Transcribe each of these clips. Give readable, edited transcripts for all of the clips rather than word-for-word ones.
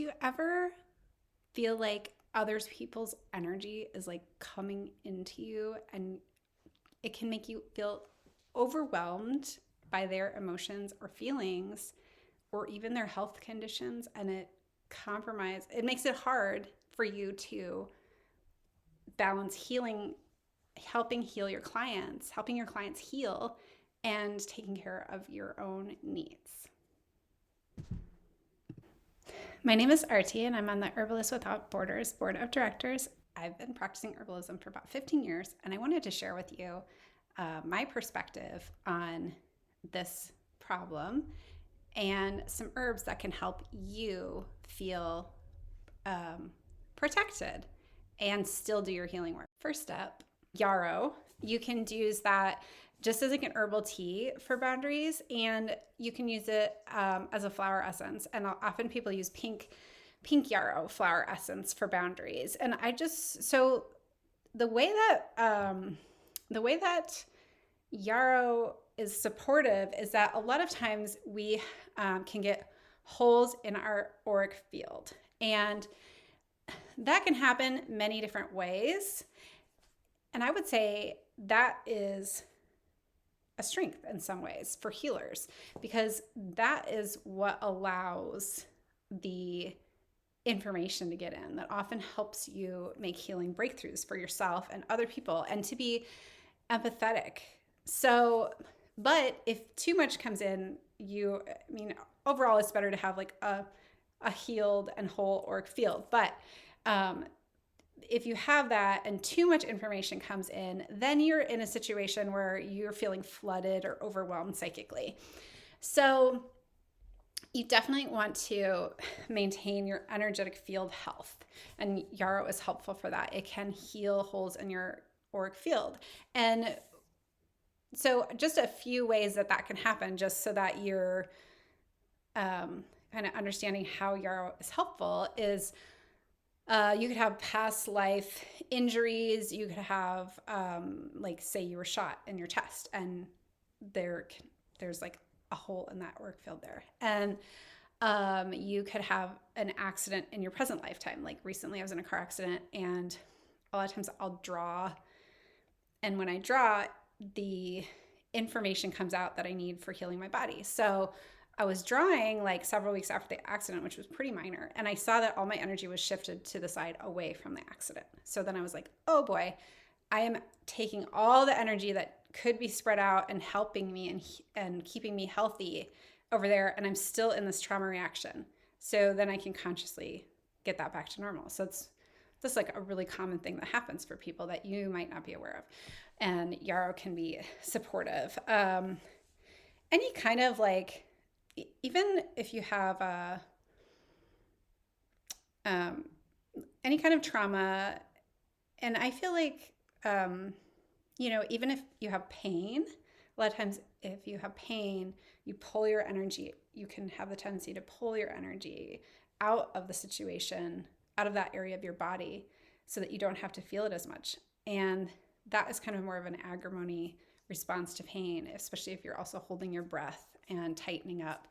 you ever feel like other people's energy is like coming into you and it can make you feel overwhelmed by their emotions or feelings or even their health conditions, and it makes it hard for you to balance healing, helping your clients heal, and taking care of your own needs. My name is Artie, and I'm on the Herbalists Without Borders Board of Directors. I've been practicing herbalism for about 15 years, and I wanted to share with you my perspective on this problem and some herbs that can help you feel protected and still do your healing work. First up, Yarrow. You can use that just as like an herbal tea for boundaries, and you can use it as a flower essence. And often people use pink yarrow flower essence for boundaries. And so the way that yarrow is supportive is that a lot of times we can get holes in our auric field, and that can happen many different ways. And I would say that is a strength in some ways for healers, because that is what allows the information to get in that often helps you make healing breakthroughs for yourself and other people, and to be empathetic. So, but if too much comes in, overall it's better to have like a healed and whole auric field. But if you have that and too much information comes in, then you're in a situation where you're feeling flooded or overwhelmed psychically. So you definitely want to maintain your energetic field health, and yarrow is helpful for that. It can heal holes in your auric field. And so just a few ways that can happen, just so that you're kind of understanding how yarrow is helpful, is you could have past life injuries. You could have, like, say you were shot in your chest, and there's like a hole in that auric field there. And you could have an accident in your present lifetime. Like recently I was in a car accident, and a lot of times I'll draw. And when I draw, the information comes out that I need for healing my body. So I was drawing like several weeks after the accident, which was pretty minor. And I saw that all my energy was shifted to the side away from the accident. So then I was like, oh boy, I am taking all the energy that could be spread out and helping me and keeping me healthy over there. And I'm still in this trauma reaction. So then I can consciously get that back to normal. So it's just like a really common thing that happens for people that you might not be aware of. And yarrow can be supportive. Any kind of like, even if you have any kind of trauma, and I feel like, even if you have pain, a lot of times if you have pain, you pull your energy, you can have the tendency to pull your energy out of the situation, out of that area of your body, so that you don't have to feel it as much. And that is kind of more of an agrimony response to pain, especially if you're also holding your breath and tightening up,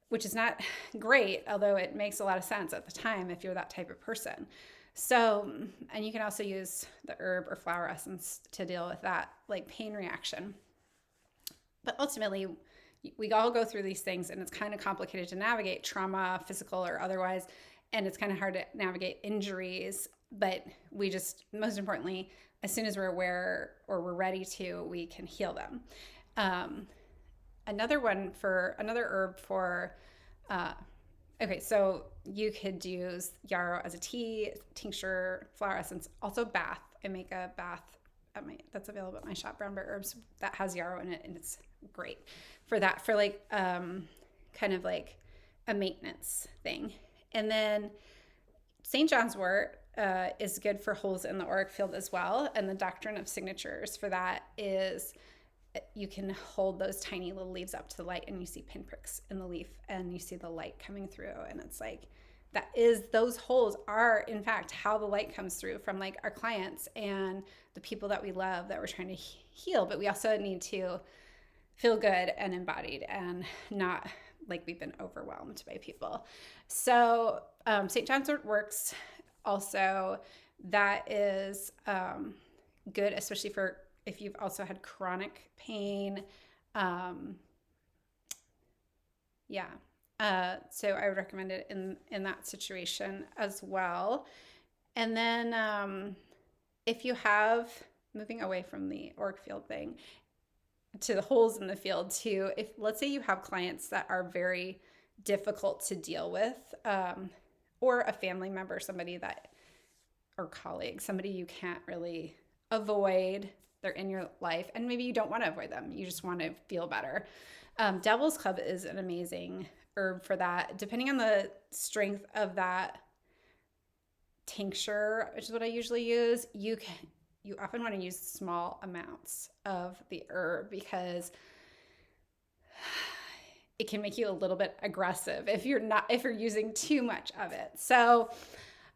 which is not great, although it makes a lot of sense at the time if you're that type of person. So, and you can also use the herb or flower essence to deal with that like pain reaction. But ultimately, we all go through these things, and it's kind of complicated to navigate trauma, physical or otherwise, and it's kind of hard to navigate injuries. But we just, most importantly, as soon as we're aware or we're ready to, we can heal them. Another herb for, so you could use yarrow as a tea, tincture, flower essence, also bath. I make a bath that's available at my shop, Brown Bear Herbs, that has yarrow in it, and it's great for that, for like kind of like a maintenance thing. And then St. John's wort is good for holes in the auric field as well. And the doctrine of signatures for that is you can hold those tiny little leaves up to the light, and you see pinpricks in the leaf, and you see the light coming through. And it's like, those holes are in fact how the light comes through from like our clients and the people that we love that we're trying to heal. But we also need to feel good and embodied, and not like we've been overwhelmed by people. So St. John's wort works also. That is good, especially for if you've also had chronic pain. Yeah. So I would recommend it in that situation as well. And then if you have, moving away from the auric field thing to the holes in the field too, if let's say you have clients that are very difficult to deal with, or a family member, somebody that, or colleague, somebody you can't really avoid, they're in your life, and maybe you don't want to avoid them, you just want to feel better. Devil's Club is an amazing herb for that. Depending on the strength of that tincture, which is what I usually use, you often want to use small amounts of the herb because it can make you a little bit aggressive if you're using too much of it. So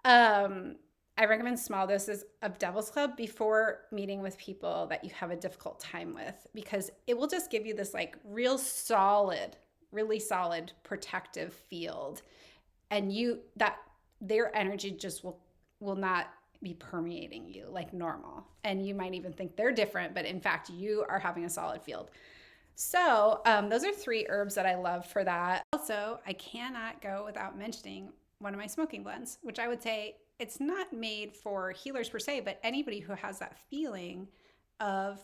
I recommend small doses of Devil's Club before meeting with people that you have a difficult time with, because it will just give you this like really solid protective field, and that their energy just will not be permeating you like normal. And you might even think they're different, but in fact, you are having a solid field. So those are 3 herbs that I love for that. Also, I cannot go without mentioning one of my smoking blends, which I would say it's not made for healers per se, but anybody who has that feeling of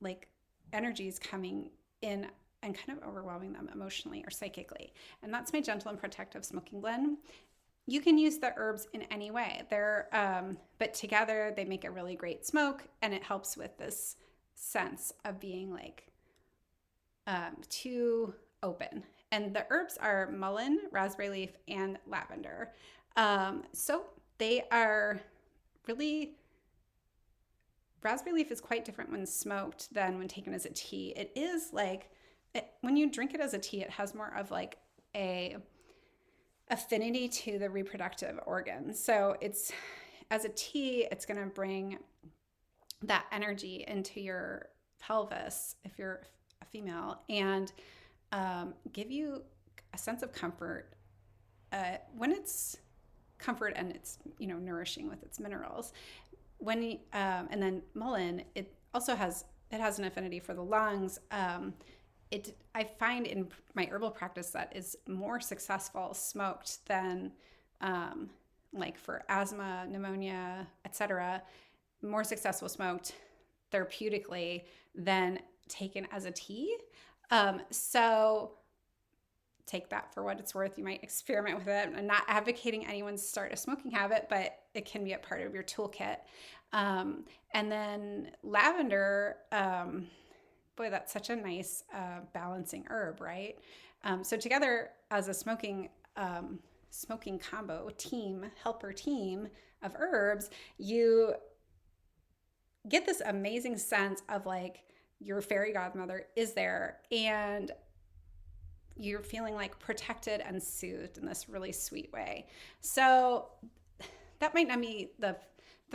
like energies coming in and kind of overwhelming them emotionally or psychically. And that's my Gentle and Protective Smoking Blend. You can use the herbs in any way. But together they make a really great smoke, and it helps with this sense of being like too open. And the herbs are mullein, raspberry leaf, and lavender. So they are really, raspberry leaf is quite different when smoked than when taken as a tea. It is like, when you drink it as a tea, it has more of like a affinity to the reproductive organs. So it's, as a tea, it's going to bring that energy into your pelvis if you're a female, and give you a sense of comfort when it's comfort and it's nourishing with its minerals. When and then mullein, it also has an affinity for the lungs. I find in my herbal practice that is more successful smoked than like for asthma, pneumonia, etc. More successful smoked therapeutically than taken as a tea. So take that for what it's worth. You might experiment with it. I'm not advocating anyone start a smoking habit, but it can be a part of your toolkit. And then lavender, boy, that's such a nice balancing herb, right? So together as a smoking combo helper team of herbs, you get this amazing sense of like your fairy godmother is there, and you're feeling like protected and soothed in this really sweet way. So that might not be the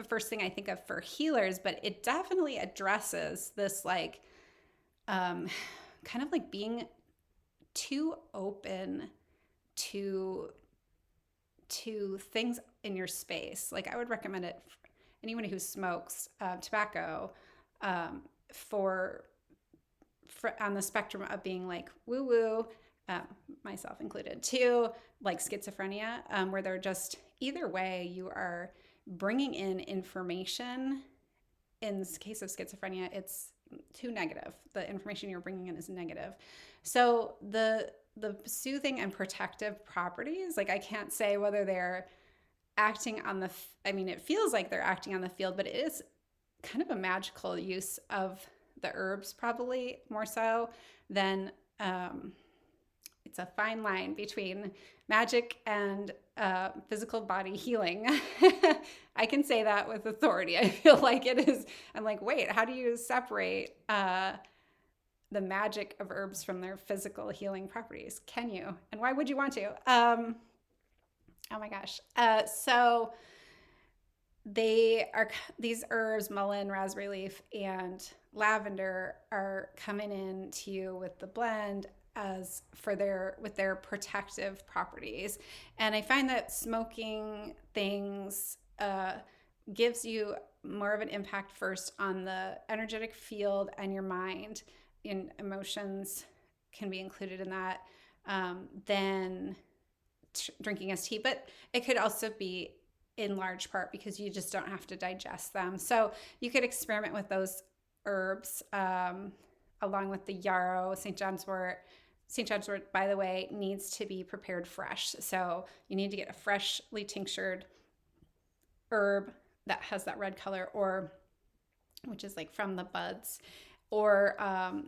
first thing I think of for healers, but it definitely addresses this like kind of like being too open to things in your space. Like I would recommend it for anyone who smokes tobacco for on the spectrum of being like woo-woo, myself included, to like schizophrenia, where they're just, either way, you are bringing in information. In the case of schizophrenia, it's too negative. The information you're bringing in is negative. So the soothing and protective properties, like I can't say whether they're acting on it feels like they're acting on the field, but it is kind of a magical use of the herbs, probably more so than it's a fine line between magic and physical body healing. I can say that with authority. I feel like it is. I'm like, wait, how do you separate the magic of herbs from their physical healing properties? Can you? And why would you want to? Oh my gosh. So these herbs, mullein, raspberry leaf, and lavender, are coming in to you with the blend as for their protective properties. And I find that smoking things gives you more of an impact first on the energetic field and your mind, and emotions can be included in that, than drinking as tea. But it could also be in large part because you just don't have to digest them. So you could experiment with those herbs, along with the yarrow, St. John's wort. St. John's wort, by the way, needs to be prepared fresh. So you need to get a freshly tinctured herb that has that red color, or which is like from the buds, or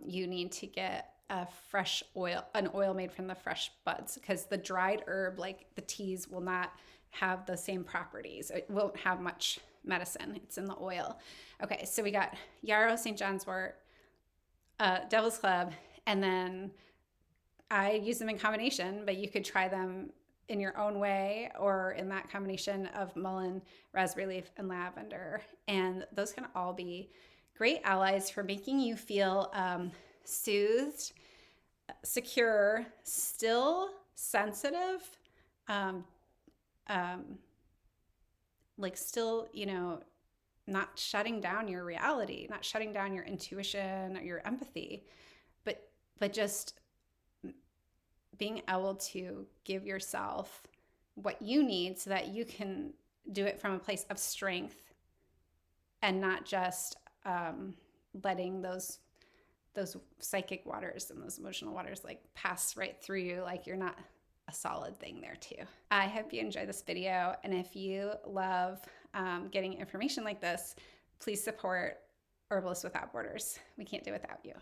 you need to get a fresh oil, an oil made from the fresh buds, because the dried herb, like the teas, will not have the same properties. It won't have much medicine. It's in the oil. Okay, so we got yarrow, St. John's wort, devil's club, and then I use them in combination, but you could try them in your own way or in that combination of mullein, raspberry leaf, and lavender. And those can all be great allies for making you feel soothed, secure, still sensitive, like still, not shutting down your reality, not shutting down your intuition or your empathy, but just being able to give yourself what you need so that you can do it from a place of strength and not just letting those psychic waters and those emotional waters like pass right through you, like you're not a solid thing there too. I hope you enjoyed this video, and if you love getting information like this, please support Herbalists Without Borders. We can't do it without you.